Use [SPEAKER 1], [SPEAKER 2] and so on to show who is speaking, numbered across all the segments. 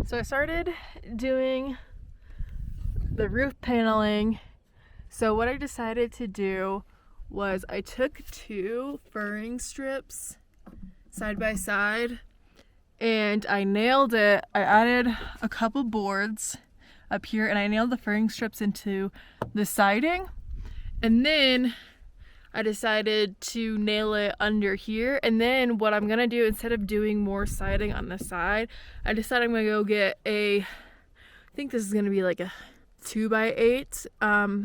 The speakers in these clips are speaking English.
[SPEAKER 1] So I started doing the roof paneling. So what I decided to do was I took 2 furring strips side by side and I nailed it. I added a couple boards up here and I nailed the furring strips into the siding, and then I decided to nail it under here. And then what I'm gonna do, instead of doing more siding on the side, I decided I'm gonna go get I think this is gonna be like a 2x8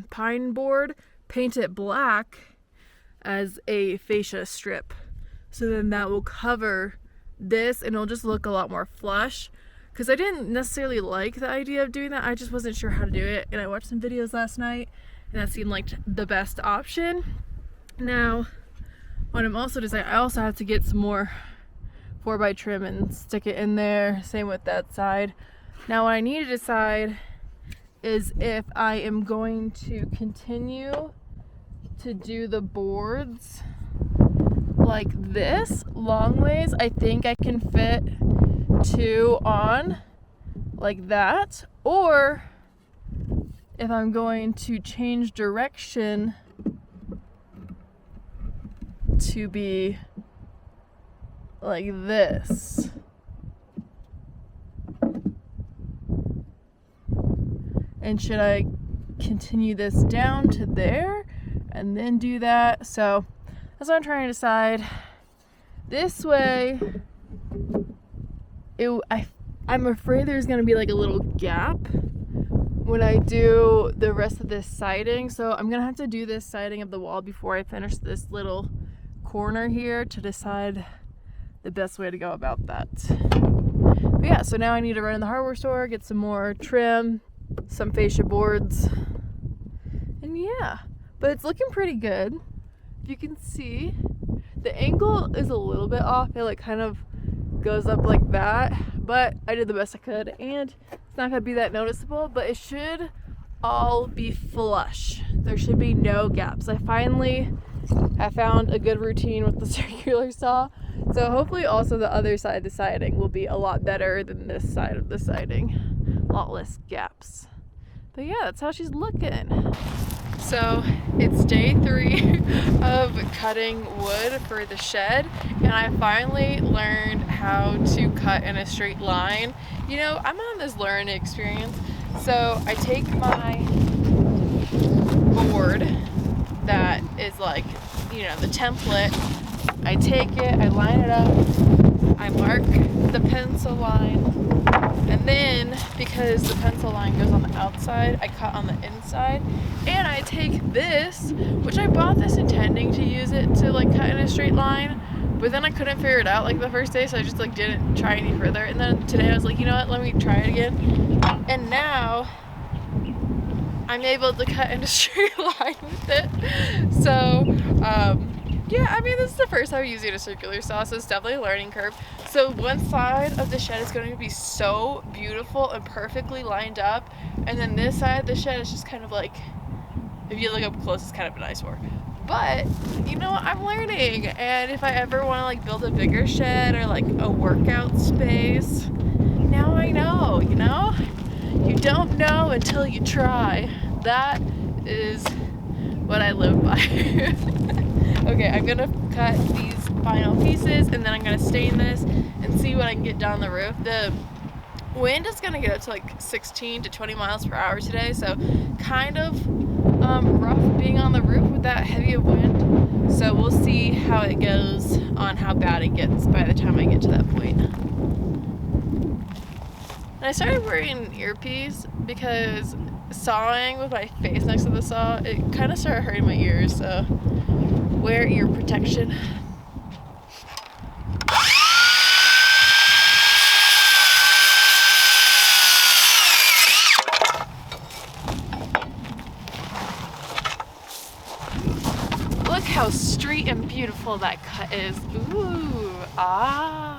[SPEAKER 1] pine board, paint it black as a fascia strip. So then that will cover this and it'll just look a lot more flush. Because I didn't necessarily like the idea of doing that, I just wasn't sure how to do it. And I watched some videos last night and that seemed like the best option. Now, what I'm also deciding, I also have to get some more 4x trim and stick it in there. Same with that side. Now, what I need to decide is if I am going to continue to do the boards like this long ways. I think I can fit 2 on like that, or if I'm going to change direction to be like this. And should I continue this down to there and then do that? So that's what I'm trying to decide. This way, I'm afraid there's gonna be like a little gap when I do the rest of this siding. So I'm gonna have to do this siding of the wall before I finish this little corner here to decide the best way to go about that. But yeah, so now I need to run in the hardware store, get some more trim, some fascia boards, and yeah, but it's looking pretty good. If you can see, the angle is a little bit off. It like kind of goes up like that, but I did the best I could, and it's not gonna be that noticeable, but it should all be flush. There should be no gaps. I finally have found a good routine with the circular saw, so hopefully also the other side of the siding will be a lot better than this side of the siding. A lot less gaps. But yeah, that's how she's looking. So it's day 3 of cutting wood for the shed, and I finally learned how to cut in a straight line. You know, I'm on this learning experience. So I take my board that is like, you know, the template. I take it, I line it up, I mark the pencil line, and then because the pencil line goes on the outside, I cut on the inside. And I take this, which I bought this intending to use it to like cut in a straight line, but then I couldn't figure it out like the first day, so I just like didn't try any further. And then today I was like, you know what, let me try it again. And now I'm able to cut in a straight line with it. So yeah, I mean, this is the first time using a circular saw, so it's definitely a learning curve. So one side of the shed is going to be so beautiful and perfectly lined up, and then this side of the shed is just kind of like, if you look up close, it's kind of an eyesore. But you know, I'm learning, and if I ever want to like build a bigger shed or like a workout space, now I know. You know, you don't know until you try. That is what I live by. Okay, I'm gonna cut these final pieces and then I'm gonna stain this and see what I can get down the roof. The wind is gonna get up to like 16 to 20 miles per hour today, so kind of rough being on the roof with that heavy of wind. So we'll see how it goes on how bad it gets by the time I get to that point. And I started wearing an earpiece because sawing with my face next to the saw, it kind of started hurting my ears, so wear ear protection. Look how straight and beautiful that cut is. Ooh, ah.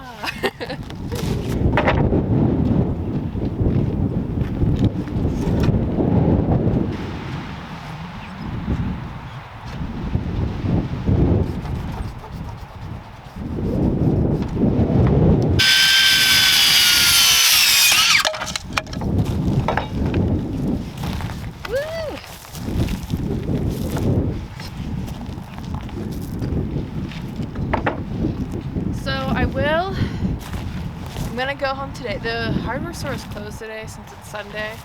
[SPEAKER 1] I'm gonna go home today. The hardware store is closed today since it's Sunday,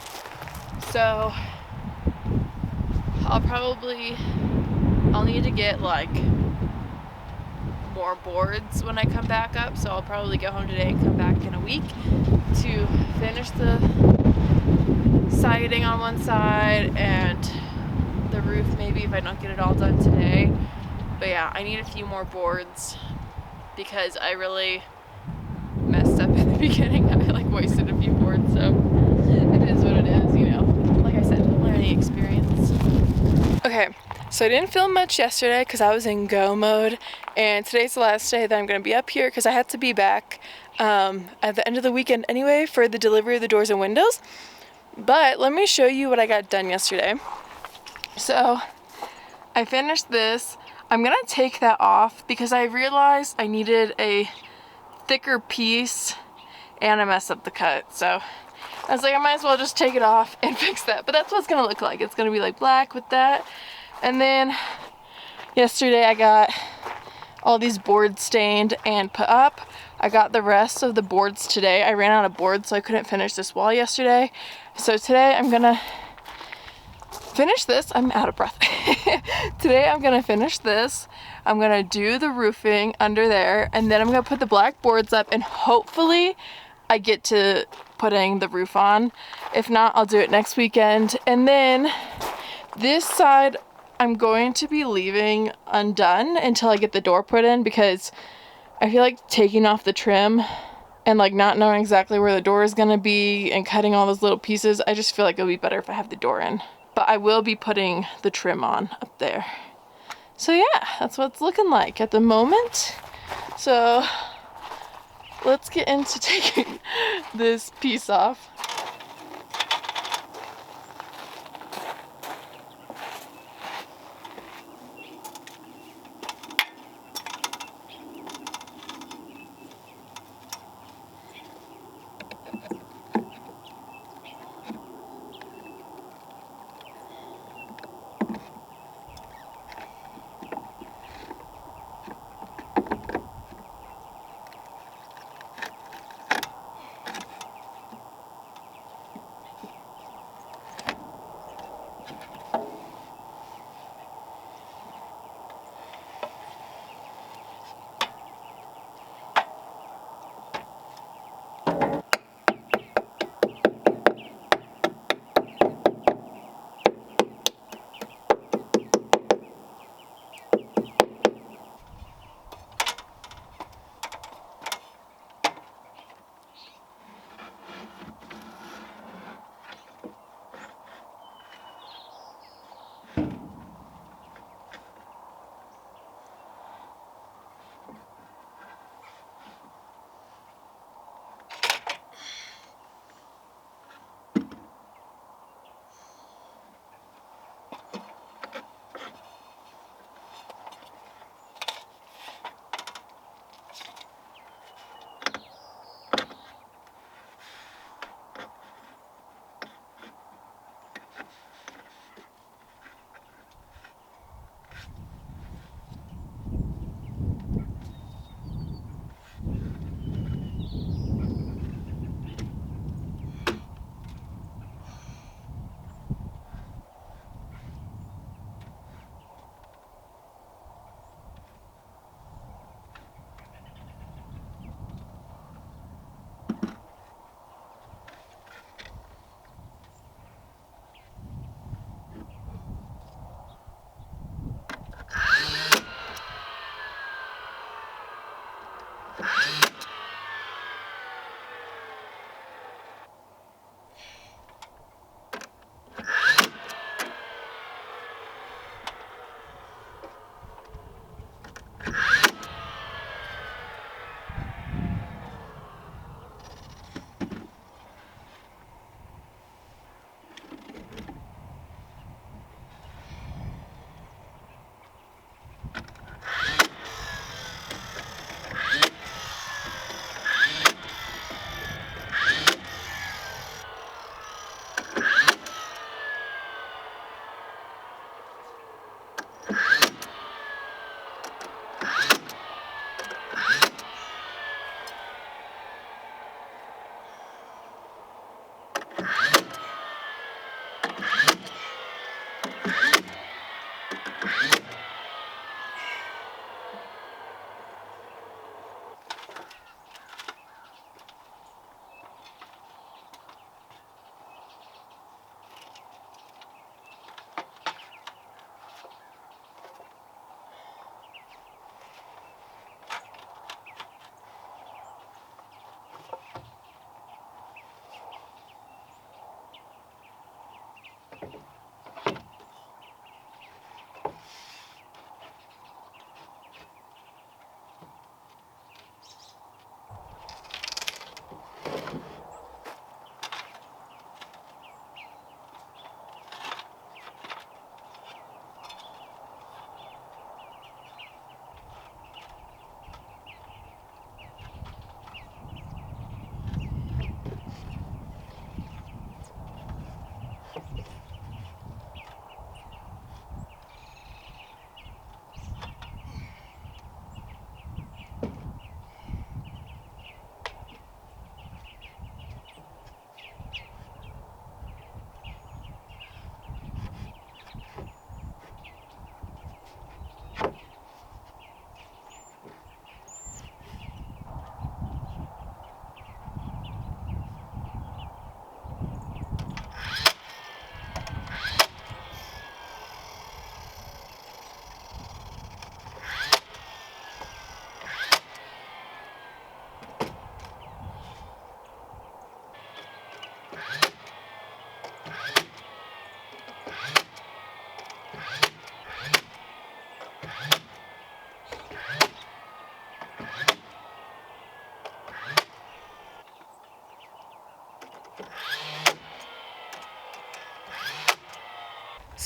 [SPEAKER 1] so I'll need to get like more boards when I come back up, so I'll probably go home today and come back in a week to finish the siding on one side and the roof maybe if I don't get it all done today. But yeah, I need a few more boards because I really messed up in the beginning. I like wasted a few boards, so it is what it is, you know. Like I said, learning experience. Okay, so I didn't film much yesterday because I was in go mode, and today's the last day that I'm going to be up here because I had to be back at the end of the weekend anyway for the delivery of the doors and windows. But let me show you what I got done yesterday. So I finished this. I'm gonna take that off because I realized I needed a thicker piece and I messed up the cut. So I was like, I might as well just take it off and fix that. But that's what it's gonna look like. It's gonna be like black with that. And then yesterday I got all these boards stained and put up. I got the rest of the boards today. I ran out of boards, so I couldn't finish this wall yesterday. So today I'm gonna finish this. I'm out of breath. Today I'm gonna finish this. I'm gonna do the roofing under there, and then I'm gonna put the black boards up, and hopefully I get to putting the roof on. If not, I'll do it next weekend. And then this side I'm going to be leaving undone until I get the door put in, because I feel like taking off the trim and like not knowing exactly where the door is gonna be and cutting all those little pieces, I just feel like it'll be better if I have the door in. But I will be putting the trim on up there. So yeah, that's what it's looking like at the moment. So let's get into taking this piece off.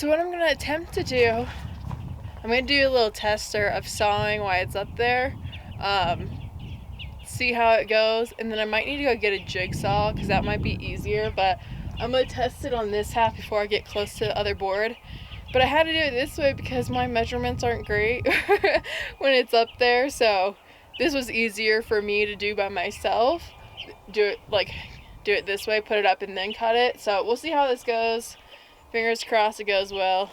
[SPEAKER 1] So what I'm gonna attempt to do, I'm gonna do a little tester of sawing while it's up there, see how it goes, and then I might need to go get a jigsaw because that might be easier, but I'm gonna test it on this half before I get close to the other board. But I had to do it this way because my measurements aren't great when it's up there, so this was easier for me to do by myself. Do it this way, put it up and then cut it. So we'll see how this goes. Fingers crossed it goes well.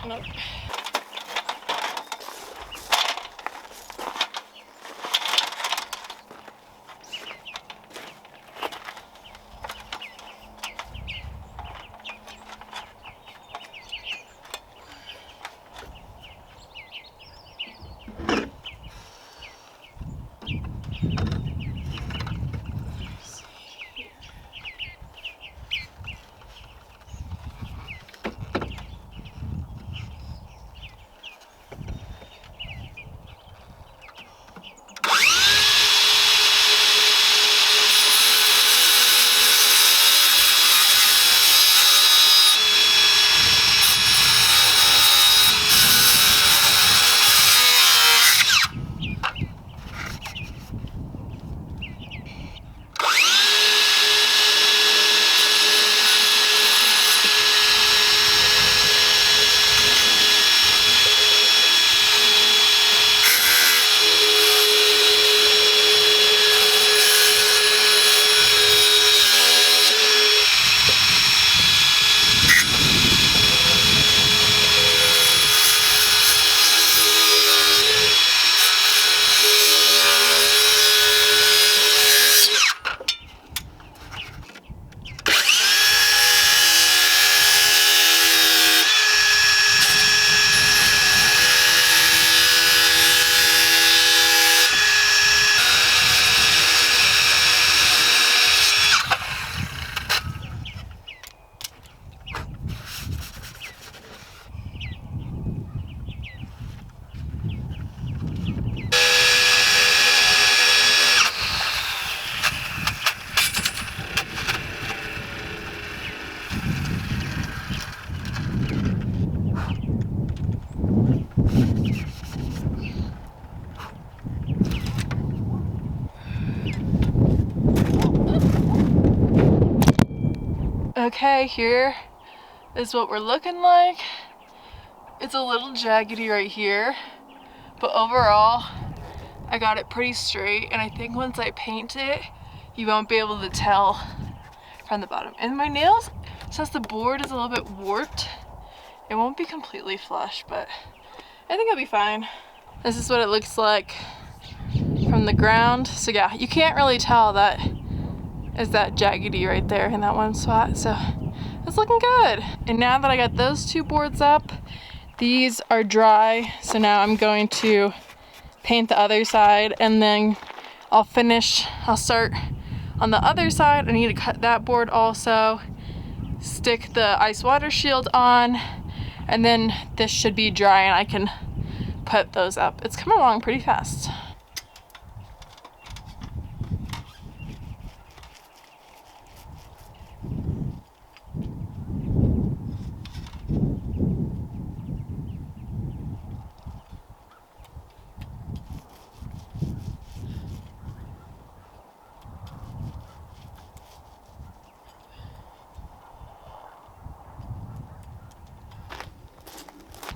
[SPEAKER 1] Nope. Okay, here is what we're looking like. It's a little jaggedy right here, but overall I got it pretty straight, and I think once I paint it you won't be able to tell from the bottom. And my nails, since the board is a little bit warped, it won't be completely flush, but I think it'll be fine. This is what it looks like from the ground. So yeah, you can't really tell that is that jaggedy right there in that one spot, so it's looking good. And now that I got those two boards up, these are dry, so now I'm going to paint the other side, and then I'll start On the other side, I need to cut that board also, stick the ice water shield on, and then this should be dry and I can put those up. It's coming along pretty fast.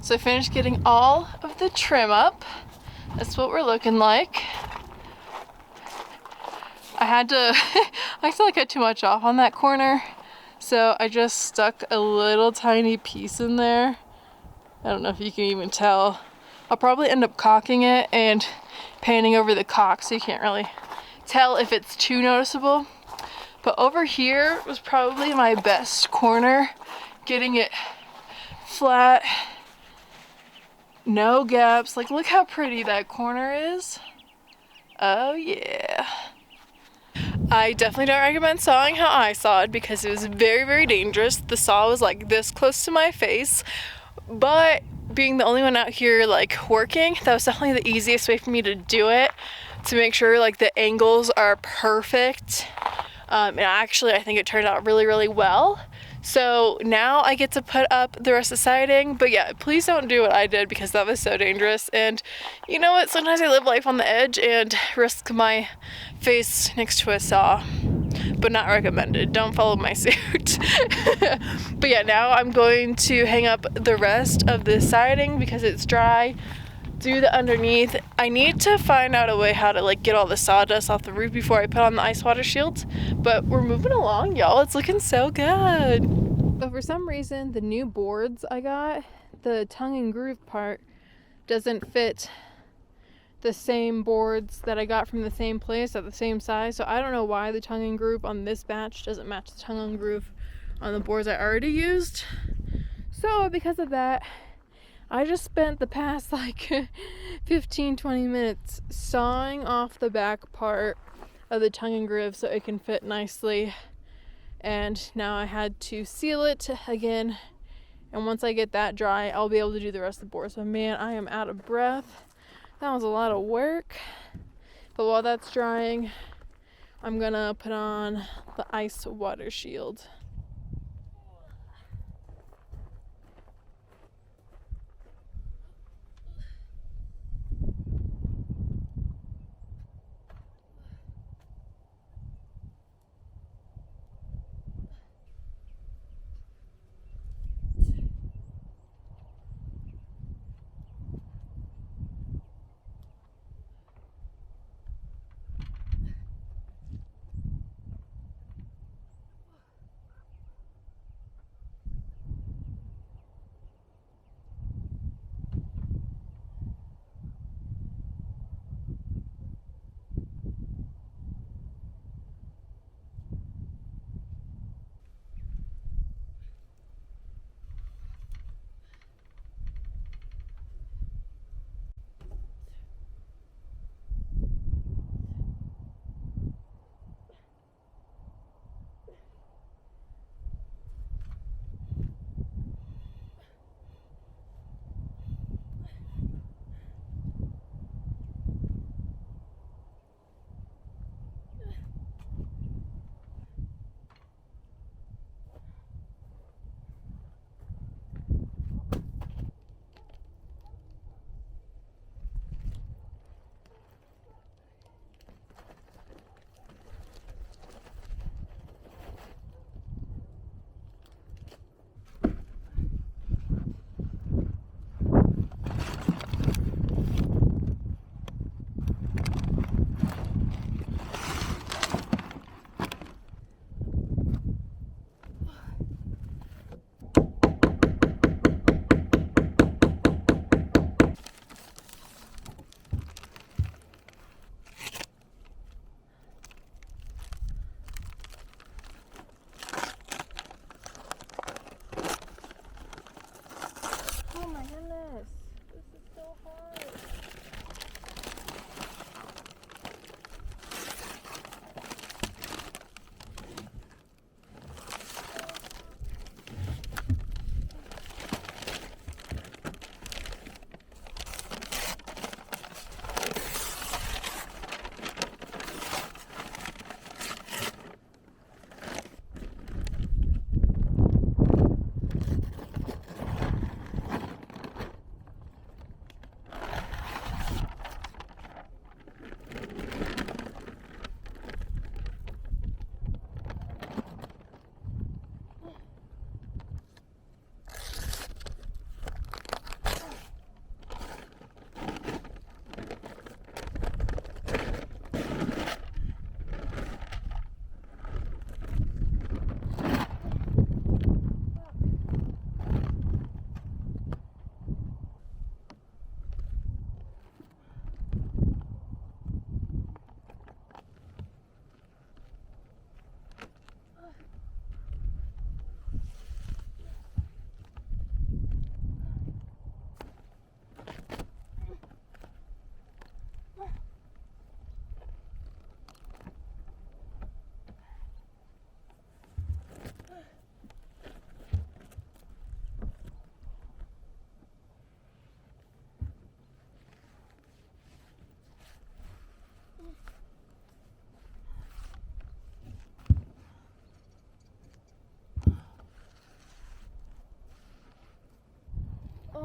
[SPEAKER 1] So I finished getting all of the trim up. That's what we're looking like. I had to, I feel like I cut too much off on that corner. So I just stuck a little tiny piece in there. I don't know if you can even tell. I'll probably end up caulking it and painting over the caulk so you can't really tell if it's too noticeable. But over here was probably my best corner. Getting it flat. No gaps. Like, look how pretty that corner is. Oh yeah. I definitely don't recommend sawing how I sawed because it was very, very dangerous. The saw was like this close to my face, but being the only one out here like working, that was definitely the easiest way for me to do it, to make sure like the angles are perfect. And actually I think it turned out really, really well. So now I get to put up the rest of the siding, but yeah, please don't do what I did because that was so dangerous. And you know what, sometimes I live life on the edge and risk my face next to a saw, but not recommended. Don't follow my suit. But yeah, now I'm going to hang up the rest of the siding because it's dry. Do the underneath. I need to find out a way how to like get all the sawdust off the roof before I put on the ice water shield, but we're moving along, y'all. It's looking so good. But for some reason the new boards I got, the tongue and groove part doesn't fit the same boards that I got from the same place at the same size. So I don't know why the tongue and groove on this batch doesn't match the tongue and groove on the boards I already used. So because of that, I just spent the past like 15-20 minutes sawing off the back part of the tongue and groove so it can fit nicely. And now I had to seal it again. And once I get that dry, I'll be able to do the rest of the board. So man, I am out of breath. That was a lot of work. But while that's drying, I'm gonna put on the ice water shield.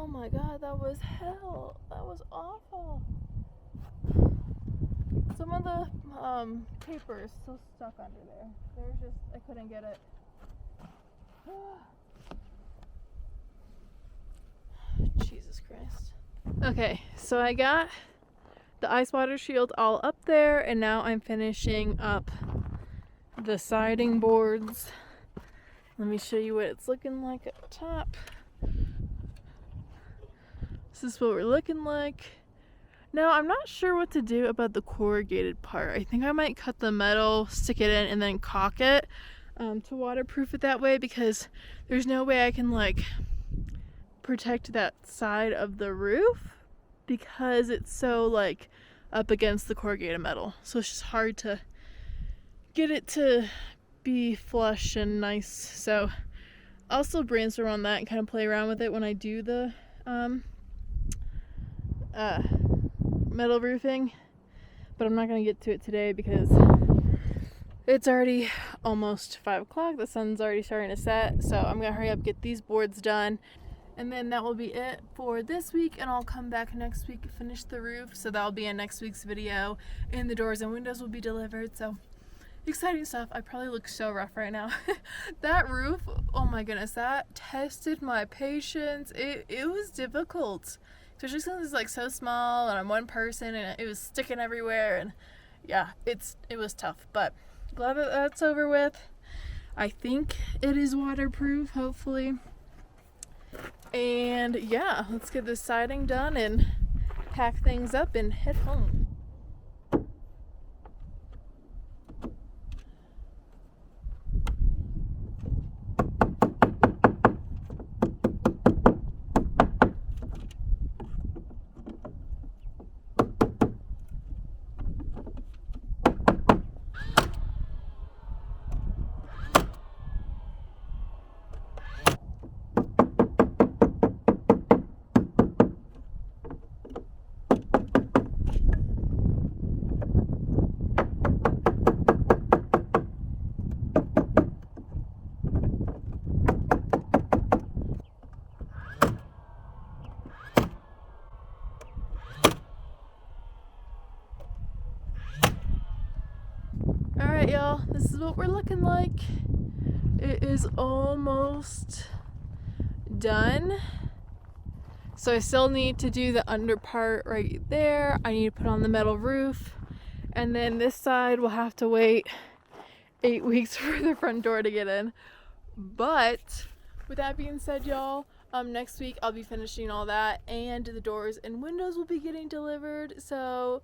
[SPEAKER 1] Oh my god, that was hell. That was awful. Some of the paper is still stuck under there. There's just, I couldn't get it. Jesus Christ. Okay, so I got the ice water shield all up there, and now I'm finishing up the siding boards. Let me show you what it's looking like at the top. This is what we're looking like. Now, I'm not sure what to do about the corrugated part. I think I might cut the metal, stick it in, and then caulk it to waterproof it that way, because there's no way I can like protect that side of the roof because it's so like up against the corrugated metal. So it's just hard to get it to be flush and nice. So I'll still brainstorm on that and kind of play around with it when I do the metal roofing, but I'm not going to get to it today because it's already almost 5 o'clock. The sun's already starting to set, so I'm going to hurry up, get these boards done, and then that will be it for this week, and I'll come back next week to finish the roof, so that'll be in next week's video, and the doors and windows will be delivered. So exciting stuff. I probably look so rough right now. That roof, oh my goodness, that tested my patience. It was difficult, especially since it's like so small and I'm one person and it was sticking everywhere, and yeah, it was tough, but glad that that's over with. I think it is waterproof, hopefully. And yeah, let's get this siding done and pack things up and head home. Alright, y'all, this is what we're looking like. It is almost done. So I still need to do the under part right there. I need to put on the metal roof. And then this side will have to wait 8 weeks for the front door to get in. But with that being said, y'all, next week I'll be finishing all that, and the doors and windows will be getting delivered. So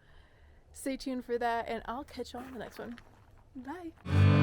[SPEAKER 1] stay tuned for that, and I'll catch you on the next one. Bye.